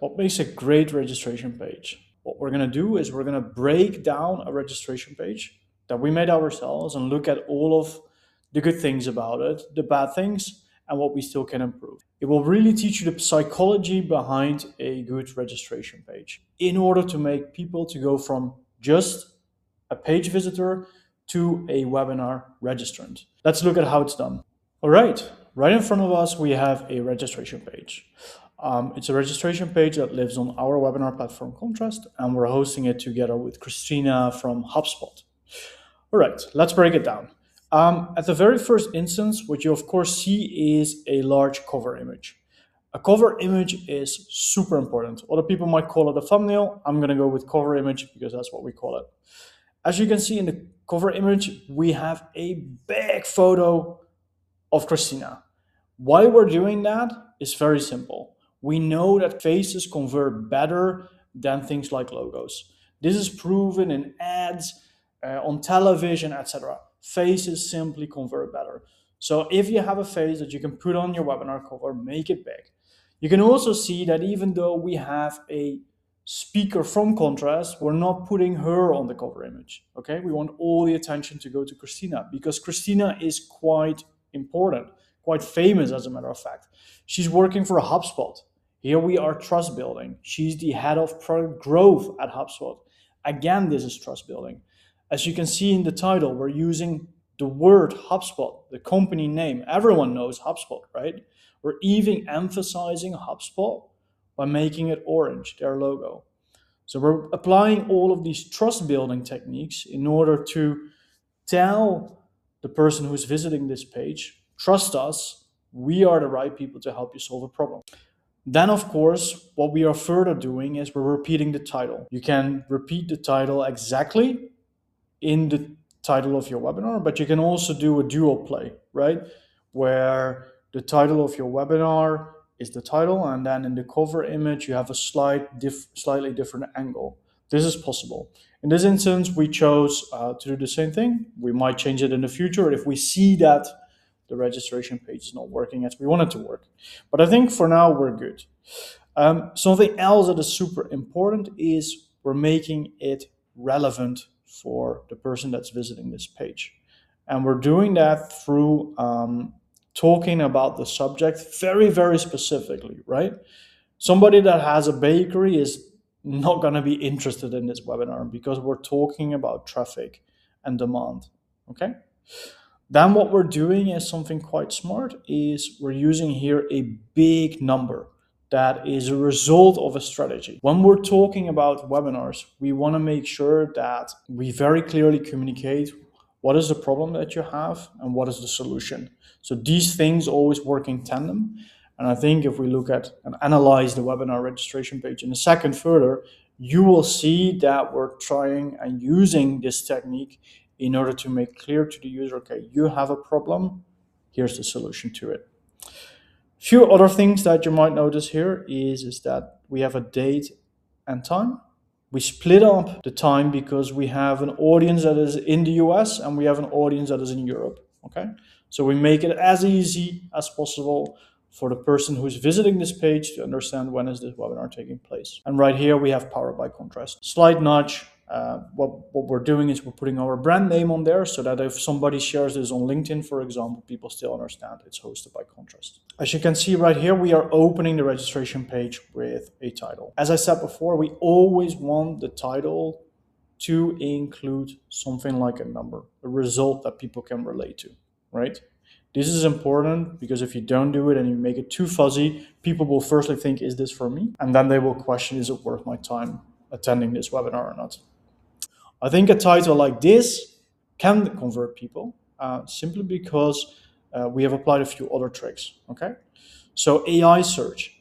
What makes a great registration page? What we're going to do is we're going to break down a registration page that we made ourselves and look at all of the good things about it, the bad things, and what we still can improve. It will really teach you the psychology behind a good registration page in order to make people to go from just a page visitor to a webinar registrant. Let's look at how it's done. All right in front of us, we have a registration page. It's a registration page that lives on our webinar platform Contrast, and we're hosting it together with Christina from HubSpot. All right, let's break it down. At the very first instance, what you of course see is a large cover image. A cover image is super important. Other people might call it a thumbnail. I'm going to go with cover image because that's what we call it. As you can see in the cover image, we have a big photo of Christina. Why we're doing that is very simple. We know that faces convert better than things like logos. This is proven in ads, on television, etc. Faces simply convert better. So if you have a face that you can put on your webinar cover, make it big. You can also see that even though we have a speaker from Contrast, we're not putting her on the cover image. Okay, we want all the attention to go to Christina because Christina is quite important, quite famous as a matter of fact. She's working for HubSpot. Here we are trust building. She's the head of product growth at HubSpot. Again, this is trust building. As you can see in the title, we're using the word HubSpot, the company name. Everyone knows HubSpot, right? We're even emphasizing HubSpot by making it orange, their logo. So we're applying all of these trust building techniques in order to tell the person who's visiting this page, trust us, we are the right people to help you solve a problem. Then, of course, what we are further doing is we're repeating the title. You can repeat the title exactly in the title of your webinar, but you can also do a dual play, right? Where the title of your webinar is the title, and then in the cover image, you have a slightly different angle. This is possible. In this instance, we chose to do the same thing. We might change it in the future if we see that the registration page is not working as we want it to work. But I think for now, we're good. Something else that is super important is we're making it relevant for the person that's visiting this page. And we're doing that through talking about the subject very, very specifically, right? Somebody that has a bakery is not going to be interested in this webinar because we're talking about traffic and demand, okay? Then what we're doing is something quite smart, is we're using here a big number that is a result of a strategy. When we're talking about webinars, we want to make sure that we very clearly communicate what is the problem that you have and what is the solution. So these things always work in tandem. And I think if we look at and analyze the webinar registration page in a second further, you will see that we're trying and using this technique in order to make clear to the user, okay, you have a problem, here's the solution to it. Few other things that you might notice here is that we have a date and time. We split up the time because we have an audience that is in the US and we have an audience that is in Europe, okay? So we make it as easy as possible for the person who's visiting this page to understand when is this webinar taking place. And right here we have Powered by Contrast. Slight nudge. What we're doing is we're putting our brand name on there so that if somebody shares this on LinkedIn, for example, people still understand it's hosted by Contrast. As you can see right here, we are opening the registration page with a title. As I said before, we always want the title to include something like a number, a result that people can relate to, right? This is important because if you don't do it and you make it too fuzzy, people will firstly think, is this for me? And then they will question, is it worth my time attending this webinar or not? I think a title like this can convert people simply because we have applied a few other tricks, okay? So AI search,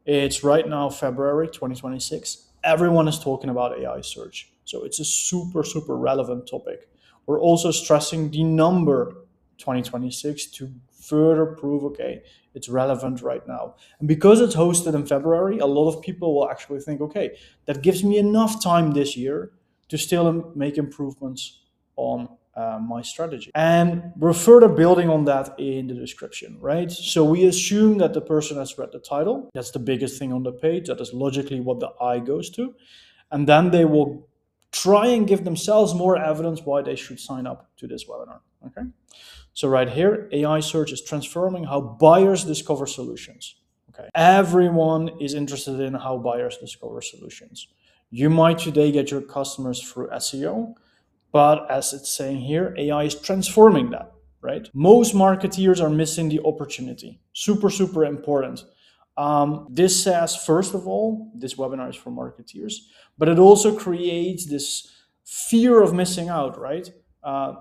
it's right now February 2026. Everyone is talking about AI search. So it's a super, super relevant topic. We're also stressing the number 2026 to further prove, okay, it's relevant right now. And because it's hosted in February, a lot of people will actually think, okay, that gives me enough time this year to still make improvements on my strategy. And we're further building on that in the description, right? So we assume that the person has read the title. That's the biggest thing on the page. That is logically what the eye goes to. And then they will try and give themselves more evidence why they should sign up to this webinar, okay? So right here, AI search is transforming how buyers discover solutions. Okay. Everyone is interested in how buyers discover solutions. You might today get your customers through SEO, but as it's saying here, AI is transforming that, right? Most marketeers are missing the opportunity. Super, super important. This says, first of all, this webinar is for marketeers, but it also creates this fear of missing out, right?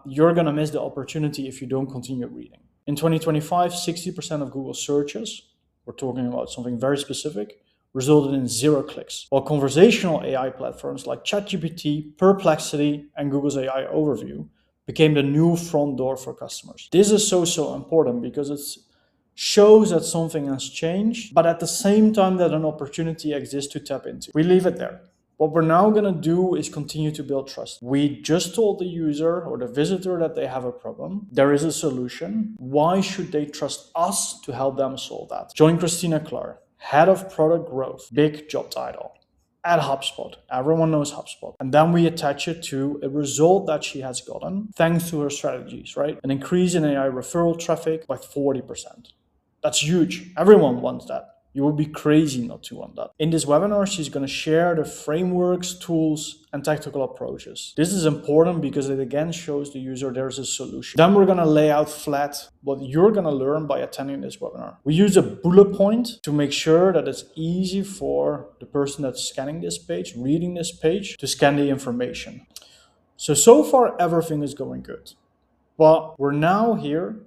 You're going to miss the opportunity if you don't continue reading. In 2025, 60% of Google searches, we're talking about something very specific, resulted in 0 clicks, while conversational AI platforms like ChatGPT, Perplexity, and Google's AI Overview became the new front door for customers. This is so important because it shows that something has changed, but at the same time that an opportunity exists to tap into. We leave it there. What we're now going to do is continue to build trust. We just told the user or the visitor that they have a problem. There is a solution. Why should they trust us to help them solve that? Join Christina Clark, Head of Product Growth, big job title, at HubSpot. Everyone knows HubSpot. And then we attach it to a result that she has gotten thanks to her strategies, right? An increase in AI referral traffic by 40%. That's huge. Everyone wants that. You would be crazy not to want that. In this webinar, she's going to share the frameworks, tools, and tactical approaches. This is important because it again shows the user there's a solution. Then we're going to lay out flat what you're going to learn by attending this webinar. We use a bullet point to make sure that it's easy for the person that's scanning this page, reading this page, to scan the information. So far, everything is going good. But we're now here,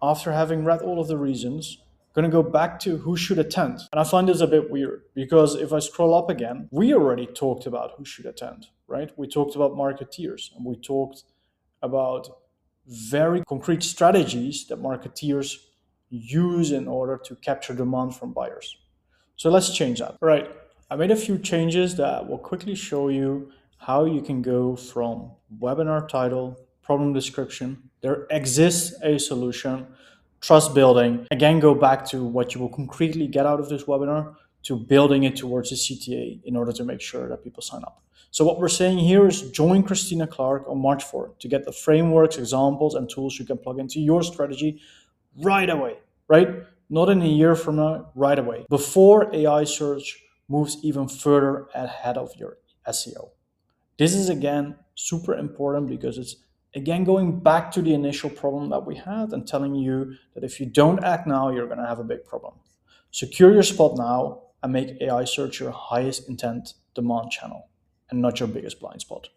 after having read all of the reasons, going to go back to who should attend. And I find this a bit weird because if I scroll up again, we already talked about who should attend, right? We talked about marketeers and we talked about very concrete strategies that marketeers use in order to capture demand from buyers. So let's change that. All right, I made a few changes that will quickly show you how you can go from webinar title, problem description, there exists a solution, trust building, again, go back to what you will concretely get out of this webinar to building it towards a CTA in order to make sure that people sign up. So what we're saying here is join Christina Clark on March 4th to get the frameworks, examples, and tools you can plug into your strategy right away, right? Not in a year from now, right away, before AI search moves even further ahead of your SEO. This is, again, super important because it's again, going back to the initial problem that we had and telling you that if you don't act now, you're going to have a big problem. Secure your spot now and make AI search your highest intent demand channel and not your biggest blind spot.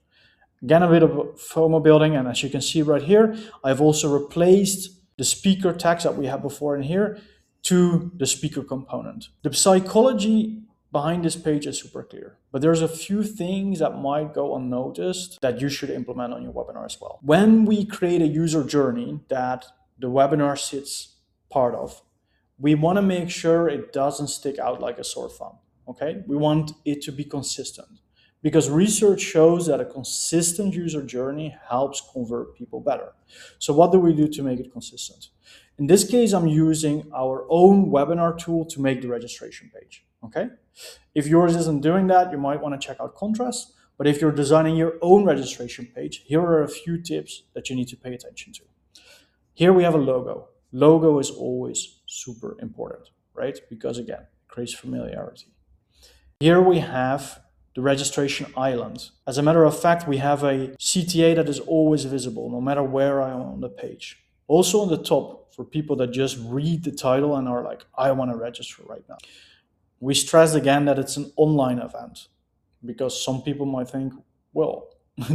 Again, a bit of FOMO building. And as you can see right here, I've also replaced the speaker tags that we had before in here to the speaker component. The psychology behind this page is super clear, but there's a few things that might go unnoticed that you should implement on your webinar as well. When we create a user journey that the webinar sits part of, we want to make sure it doesn't stick out like a sore thumb, okay? We want it to be consistent because research shows that a consistent user journey helps convert people better. So what do we do to make it consistent? In this case, I'm using our own webinar tool to make the registration page, okay? If yours isn't doing that, you might want to check out Contrast. But if you're designing your own registration page, here are a few tips that you need to pay attention to. Here we have a logo. Logo is always super important, right? Because again, it creates familiarity. Here we have the registration island. As a matter of fact, we have a CTA that is always visible, no matter where I am on the page. Also on the top, for people that just read the title and are like, I want to register right now. We stress again that it's an online event because some people might think, well,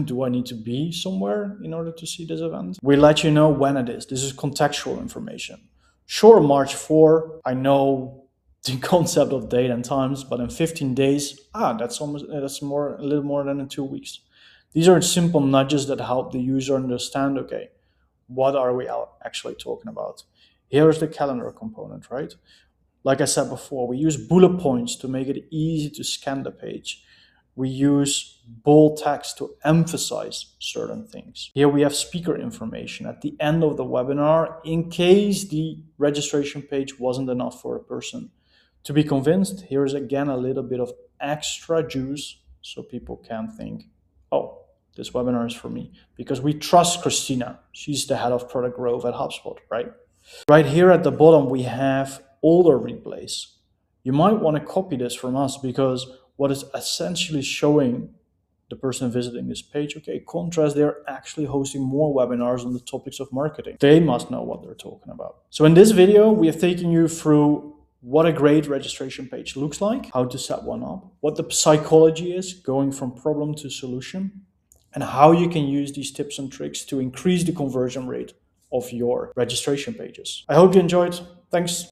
do I need to be somewhere in order to see this event? We let you know when it is. This is contextual information. Sure, March 4, I know the concept of date and times, but in 15 days, that's a little more than in 2 weeks. These are simple nudges that help the user understand, okay, what are we actually talking about? Here is the calendar component, right? Like I said before, we use bullet points to make it easy to scan the page. We use bold text to emphasize certain things. Here we have speaker information at the end of the webinar in case the registration page wasn't enough for a person to be convinced. Here's again a little bit of extra juice so people can think, oh, this webinar is for me, because we trust Christina. She's the head of product growth at HubSpot, right? Right here at the bottom, we have older replays. You might want to copy this from us, because what is essentially showing the person visiting this page, okay, contrast, they're actually hosting more webinars on the topics of marketing. They must know what they're talking about. So in this video, we have taken you through what a great registration page looks like, how to set one up, what the psychology is going from problem to solution, and how you can use these tips and tricks to increase the conversion rate of your registration pages. I hope you enjoyed. Thanks.